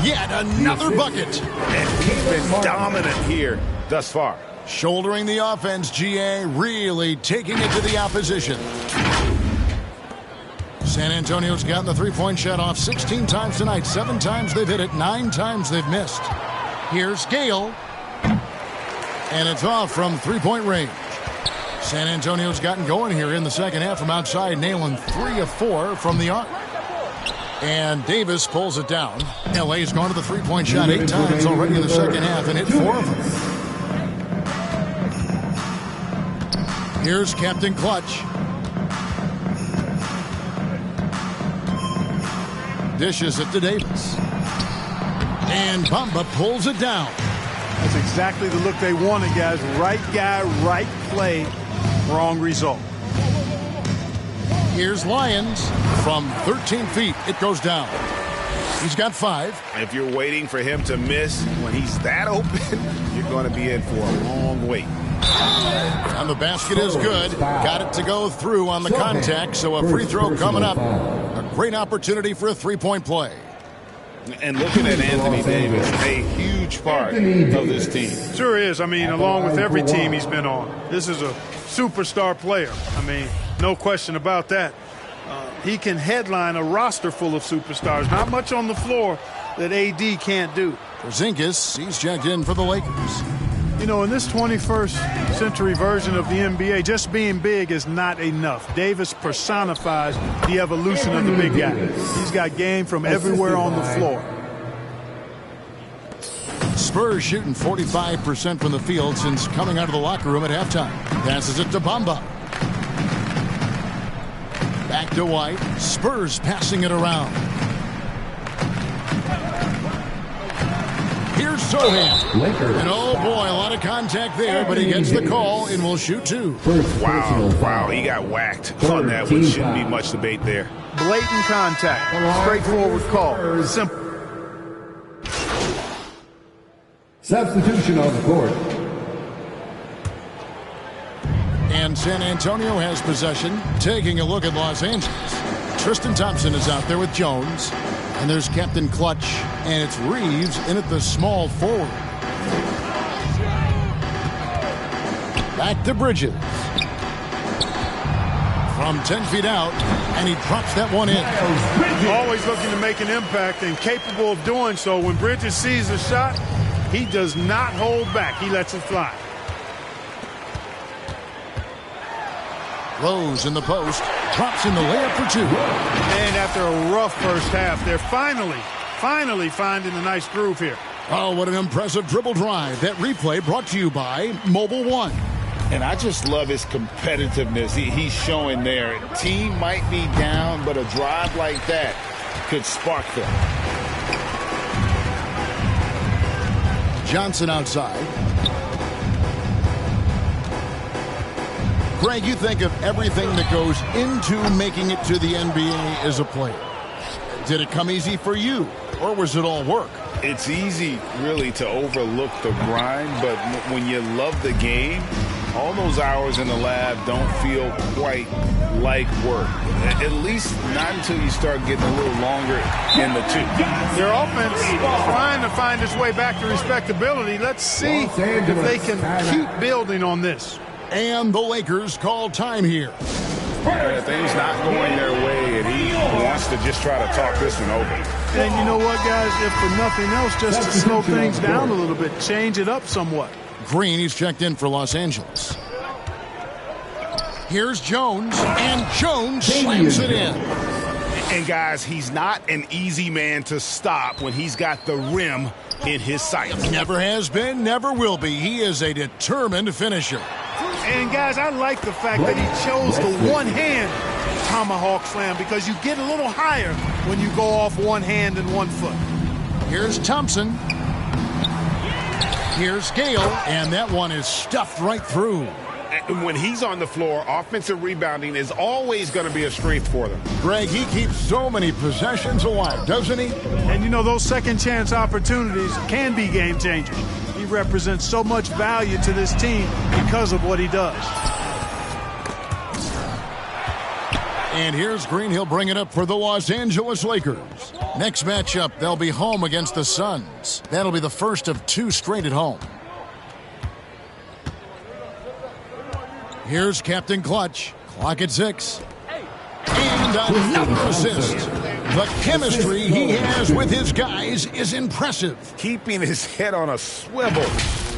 Yet another bucket. And he's been dominant here thus far. Shouldering the offense, GA really taking it to the opposition. San Antonio's gotten the 3-point shot off 16 times tonight. 7 times they've hit it, 9 times they've missed. Here's Gale. And it's off from 3-point range. San Antonio's gotten going here in the second half from outside, nailing 3 of 4 from the arc. And Davis pulls it down. LA's gone to the three-point shot 8 times already in the second half and hit 4 of them. Here's Captain Clutch. Dishes it to Davis. And Bamba pulls it down. That's exactly the look they wanted, guys. Right guy, right play, wrong result. Here's Lyons from 13 feet. It goes down. He's got 5. If you're waiting for him to miss when he's that open, you're going to be in for a long wait. And the basket is good. Got it to go through on the contact, so a free throw coming up. A great opportunity for a three-point play. And looking at Anthony Davis, a huge part of this team. Sure is. I mean, along with every team he's been on. This is a superstar player. I mean, no question about that. He can headline a roster full of superstars. Not much on the floor that AD can't do. Porzingis, he's checked in for the Lakers. You know, in this 21st century version of the NBA, just being big is not enough. Davis personifies the evolution of the big guy. He's got game from everywhere on the floor. Spurs shooting 45% from the field since coming out of the locker room at halftime. Passes it to Bamba. Back to White. Spurs passing it around. Here's Sohan. And oh boy, a lot of contact there, but he gets the call and will shoot 2. Wow, he got whacked on that one. Shouldn't be much debate there. Blatant contact. Straightforward call. Simple. Substitution on the court. And San Antonio has possession. Taking a look at Los Angeles. Tristan Thompson is out there with Jones. And there's Captain Clutch. And it's Reeves in at the small forward. Back to Bridges. From 10 feet out. And he drops that one in. Always looking to make an impact and capable of doing so. When Bridges sees a shot, he does not hold back. He lets it fly. Rose in the post, drops in the layup for 2. And after a rough first half, they're finally finding a nice groove here. Oh, what an impressive dribble drive. That replay brought to you by Mobile One. And I just love his competitiveness he's showing there. Team might be down, but a drive like that could spark them. Johnson outside. Greg, you think of everything that goes into making it to the NBA as a player. Did it come easy for you, or was it all work? It's easy, really, to overlook the grind, but when you love the game, all those hours in the lab don't feel quite like work. At least not until you start getting a little longer in the tooth. Their offense trying to find its way back to respectability. Let's see if they can keep building on this. And the Lakers call time here. Things not going their way, and he wants to just try to talk this one over. And you know what, guys? If for nothing else, just to slow things down a little bit, change it up somewhat. Green, he's checked in for Los Angeles. Here's Jones, and Jones slams it in. And, guys, he's not an easy man to stop when he's got the rim in his sights. Never has been, never will be. He is a determined finisher. And, guys, I like the fact that he chose the one-hand tomahawk slam because you get a little higher when you go off one hand and 1 foot. Here's Thompson. Here's Gale, and that one is stuffed right through. And when he's on the floor, offensive rebounding is always going to be a strength for them. Greg, he keeps so many possessions alive, doesn't he? And, you know, those second-chance opportunities can be game-changers. He represents so much value to this team because of what he does. And here's Green. He'll bring it up for the Los Angeles Lakers. Next matchup, they'll be home against the Suns. That'll be the first of 2 straight at home. Here's Captain Clutch. Clock at 6. And another assist. The chemistry he has with his guys is impressive. Keeping his head on a swivel,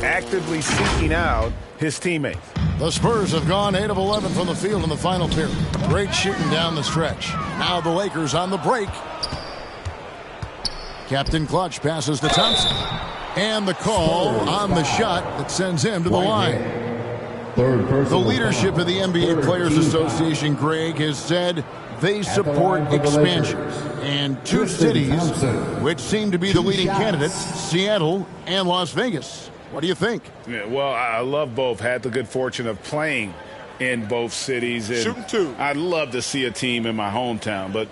actively seeking out his teammates. The Spurs have gone 8 of 11 from the field in the final period. Great shooting down the stretch. Now the Lakers on the break. Captain Clutch passes to Thompson. And the call on the shot that sends him to the line. The leadership of the NBA Players Association, Greg, has said they support expansion. And two cities which seem to be the leading candidates, Seattle and Las Vegas. What do you think? Yeah, well, I love both. Had the good fortune of playing in both cities. And Shooting two. I'd love to see a team in my hometown, but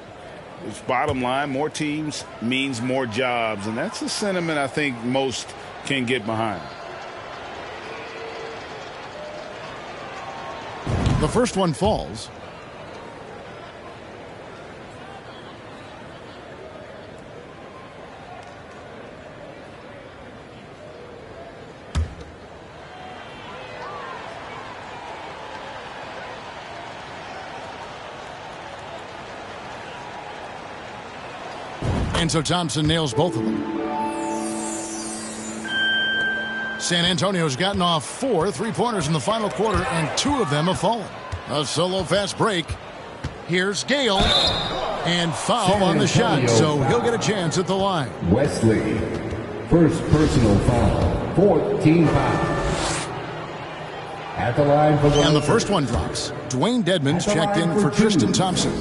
it's bottom line, more teams means more jobs, and that's a sentiment I think most can get behind. The first one falls. And so Thompson nails both of them. San Antonio's gotten off 4 3-pointers in the final quarter, and 2 of them have fallen. A solo fast break. Here's Gale. And foul on the shot, so he'll get a chance at the line. Wesley, first personal foul, 14 fouls. At the line for And the first one drops. Dwayne Dedmon's checked in for Tristan Thompson.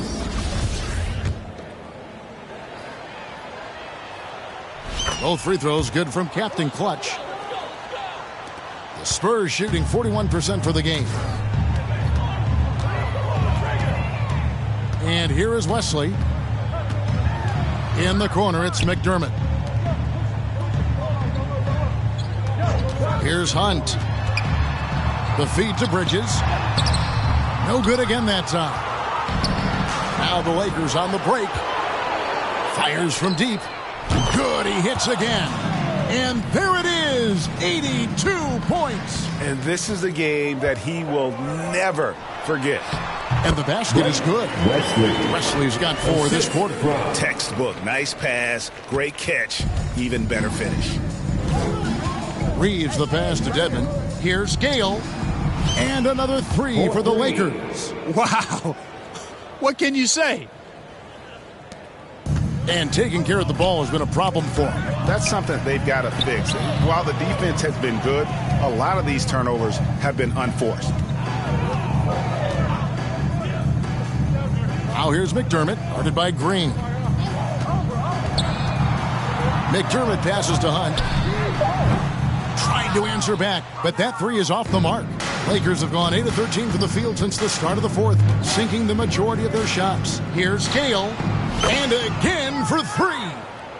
Both free throws good from Captain Clutch. The Spurs shooting 41% for the game. And here is Wesley. In the corner, it's McDermott. Here's Hunt. The feed to Bridges. No good again that time. Now the Lakers on the break. Fires from deep. Good, he hits again. And there it is, 82 points. And this is a game that he will never forget. And the basket is good. Wesley's got 4 this quarter. Textbook, nice pass, great catch, even better finish. Reeves the pass to Dedmon. Here's Gale. And another 3 for the Lakers. Wow. What can you say? And taking care of the ball has been a problem for them. That's something they've got to fix. While the defense has been good, a lot of these turnovers have been unforced. Now here's McDermott, guarded by Green. McDermott passes to Hunt. Tried to answer back, but that 3 is off the mark. Lakers have gone 8 of 13 from the field since the start of the fourth, sinking the majority of their shots. Here's Gale. And again for 3.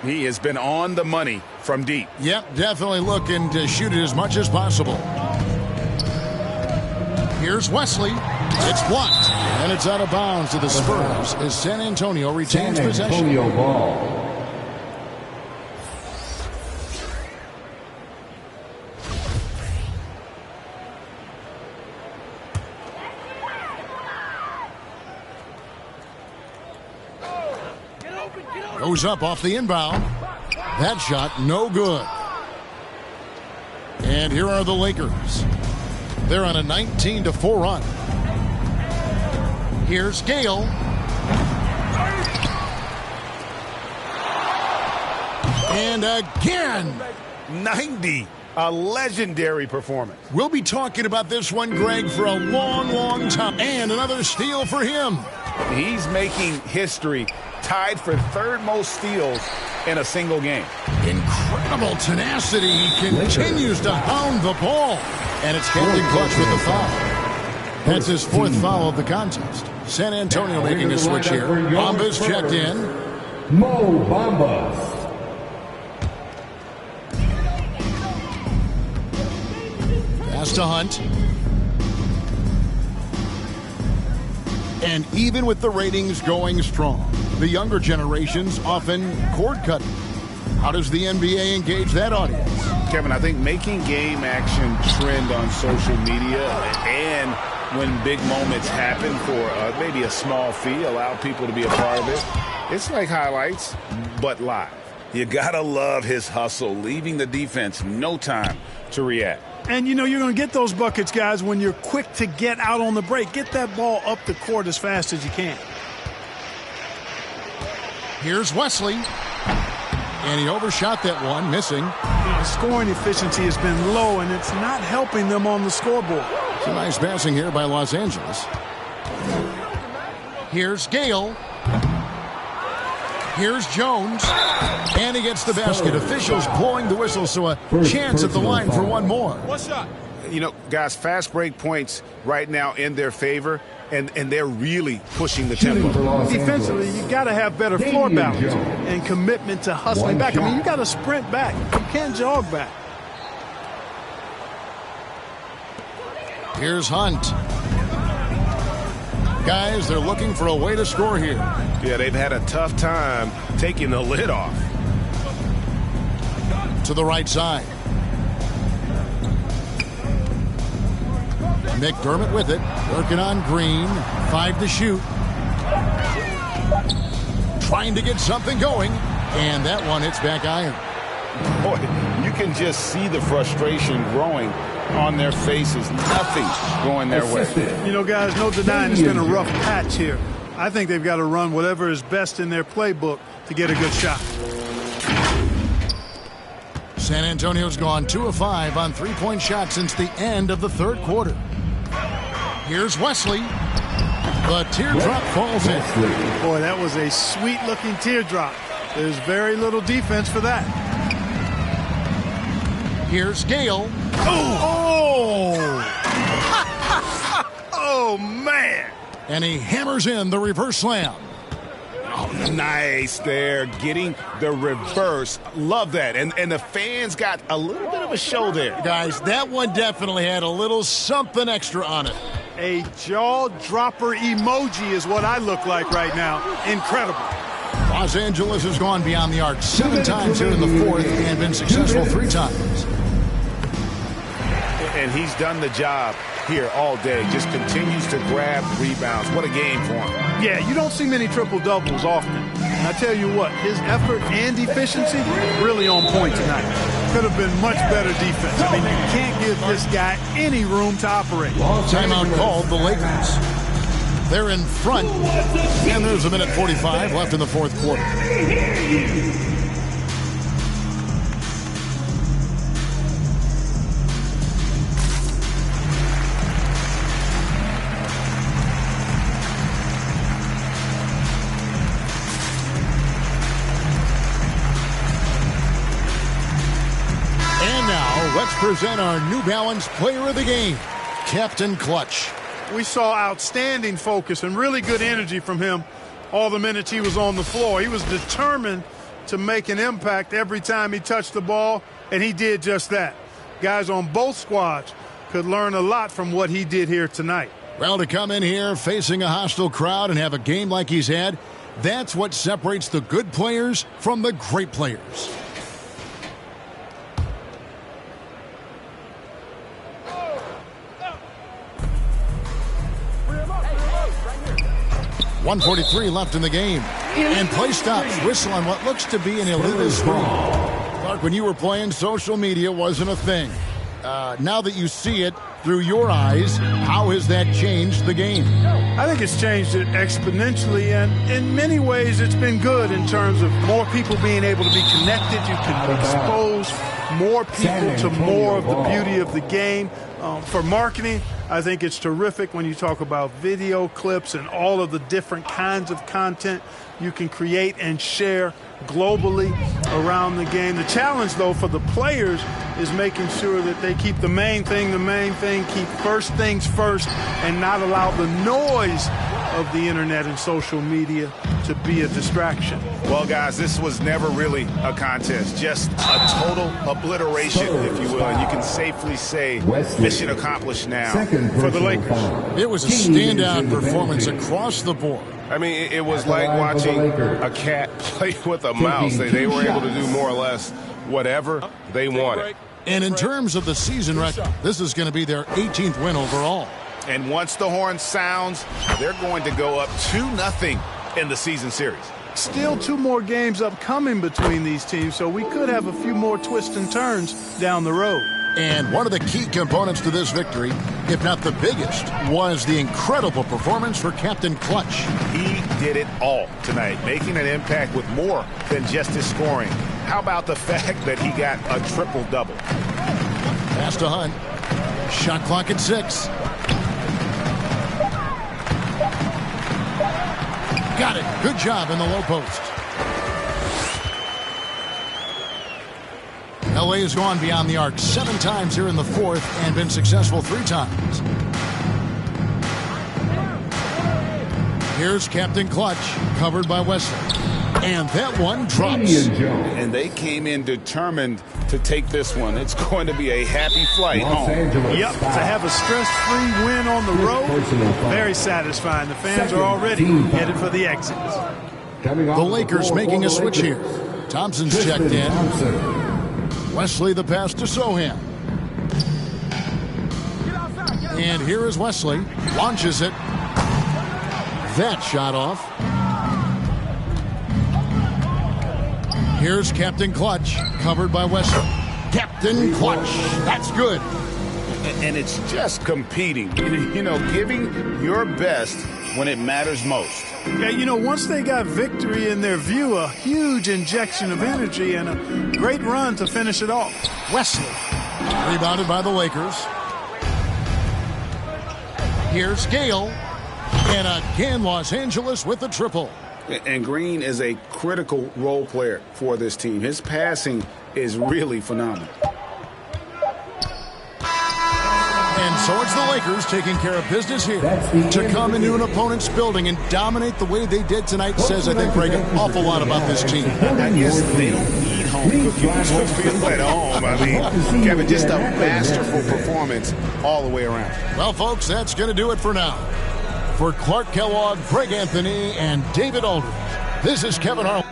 He has been on the money from deep. Yep, definitely looking to shoot it as much as possible. Here's Wesley. It's blocked. And it's out of bounds to the Spurs as San Antonio retains possession. Ball. Goes up off the inbound. That shot, no good. And here are the Lakers. They're on a 19-4 run. Here's Gale. And again. 90. A legendary performance. We'll be talking about this one, Greg, for a long, long time. And another steal for him. He's making history, tied for 3rd most steals in a single game. Incredible tenacity. He continues to hound the ball. And it's Captain Clutch with the foul. That's his 4th foul of the contest. San Antonio making a switch here. Bamba's checked in. Mo Bamba. Pass to Hunt. And even with the ratings going strong, the younger generations often cord cutting. How does the NBA engage that audience? Kevin, I think making game action trend on social media and when big moments happen for maybe a small fee, allow people to be a part of it. It's like highlights, but live. You gotta love his hustle, leaving the defense no time to react. And, you know, you're going to get those buckets, guys, when you're quick to get out on the break. Get that ball up the court as fast as you can. Here's Wesley. And he overshot that one, missing. The scoring efficiency has been low, and it's not helping them on the scoreboard. It's a nice passing here by Los Angeles. Here's Gale. Here's Jones. And he gets the basket. Officials blowing the whistle, so a chance at the line for one more. What's up? You know, guys, fast break points right now in their favor, and they're really pushing the tempo. Defensively, you got to have better floor balance and commitment to hustling back. I mean, you got to sprint back. You can't jog back. Here's Hunt. Guys, they're looking for a way to score here. Yeah, they've had a tough time taking the lid off. To the right side. McDermott with it. Working on Green. 5 to shoot. Trying to get something going. And that one hits back iron. Boy, you can just see the frustration growing on their faces. Nothing going their way. You know, guys, no denying it's been a rough patch here. I think they've got to run whatever is best in their playbook to get a good shot. San Antonio's gone 2 of 5 on three-point shots since the end of the third quarter. Here's Wesley. The teardrop falls in. Boy, that was a sweet-looking teardrop. There's very little defense for that. Here's Gale. Oh! Oh, man! And he hammers in the reverse slam. Oh, nice there, getting the reverse. Love that. And the fans got a little bit of a show there. Guys, that one definitely had a little something extra on it. A jaw-dropper emoji is what I look like right now. Incredible. Los Angeles has gone beyond the arc 7 times here in the fourth and been successful 3 times. And he's done the job here all day. Just continues to grab rebounds. What a game for him. Yeah, you don't see many triple-doubles often. And I tell you what, his effort and efficiency really on point tonight. Could have been much better defense. I mean, you can't give this guy any room to operate. Timeout called the Lakers. They're in front, and there's a minute 45 left in the fourth quarter. And now, let's present our New Balance Player of the Game, Captain Clutch. We saw outstanding focus and really good energy from him all the minutes he was on the floor. He was determined to make an impact every time he touched the ball, and he did just that. Guys on both squads could learn a lot from what he did here tonight. Well, to come in here facing a hostile crowd and have a game like he's had, that's what separates the good players from the great players. .143 left in the game. And play stops. Whistle on what looks to be an illegal screen. Clark, when you were playing, social media wasn't a thing. Now that you see it through your eyes, how has that changed the game? I think it's changed it exponentially, and in many ways it's been good in terms of more people being able to be connected. You can expose more people to more of the beauty of the game. For marketing, I think it's terrific when you talk about video clips and all of the different kinds of content you can create and share globally around the game. The challenge, though, for the players is making sure that they keep the main thing, keep first things first, and not allow the noise of the internet and social media to be a distraction. Well, guys, this was never really a contest, just a total obliteration, if you will. And you can safely say mission accomplished now for the Lakers. It was a standout performance across the board. I mean, it was like watching a cat play with a mouse. They were able to do more or less whatever they wanted. And in terms of the season record, this is going to be their 18th win overall. And once the horn sounds, they're going to go up 2-0 in the season series. Still 2 more games upcoming between these teams, so we could have a few more twists and turns down the road. And one of the key components to this victory, if not the biggest, was the incredible performance for Captain Clutch. He did it all tonight, making an impact with more than just his scoring. How about the fact that he got a triple-double? Pass to Hunt. Shot clock at 6. Got it. Good job in the low post. LA has gone beyond the arc 7 times here in the 4th and been successful 3 times. Here's Captain Clutch, covered by Wesley. And that one drops. And they came in determined to take this one. It's going to be a happy flight home. Yep, to have a stress-free win on the road, very satisfying. The fans are already headed for the exits. The Lakers making a switch here. Thompson's checked in. Wesley the pass to Sohan. And here is Wesley. Launches it. That shot off. Here's Captain Clutch, covered by Wesley. Captain Clutch. That's good. And it's just competing. You know, giving your best when it matters most. Yeah, you know, once they got victory in their view, a huge injection of energy and a great run to finish it off. Wesley, rebounded by the Lakers. Here's Gale. And again, Los Angeles with the triple. And Green is a critical role player for this team. His passing is really phenomenal. And so it's the Lakers taking care of business here. To come into an opponent's building and dominate the way they did tonight says, I think, Greg, an awful lot about this team. I guess they don't need home cookies to feel at home. I mean, Kevin, just a masterful performance all the way around. Well, folks, that's going to do it for now. For Clark Kellogg, Greg Anthony, and David Aldridge, this is Kevin Harlan.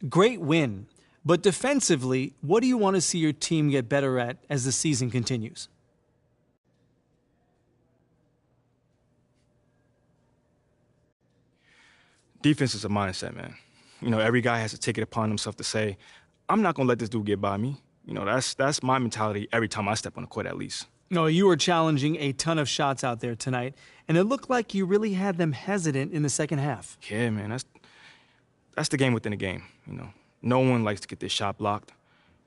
Great win, but defensively, what do you want to see your team get better at as the season continues? Defense is a mindset, man. You know, every guy has to take it upon himself to say, I'm not going to let this dude get by me. You know, that's my mentality every time I step on the court, at least. No, you were challenging a ton of shots out there tonight, and it looked like you really had them hesitant in the second half. Yeah, man, that's the game within the game, you know. No one likes to get this shot blocked.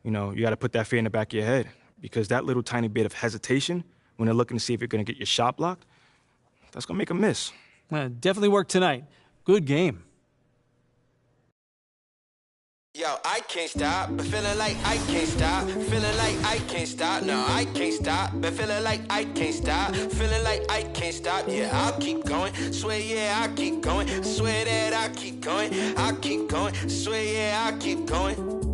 You know, you got to put that fear in the back of your head because that little tiny bit of hesitation when they're looking to see if you're going to get your shot blocked, that's going to make them miss. Definitely worked tonight. Good game. Yo, I can't stop, but feeling like I can't stop. Feeling like I can't stop, no, I can't stop. But feeling like I can't stop. Feeling like I can't stop, yeah, I'll keep going. Swear, yeah, I'll keep going. Swear that I'll keep going. I'll keep going. Swear, yeah, I'll keep going.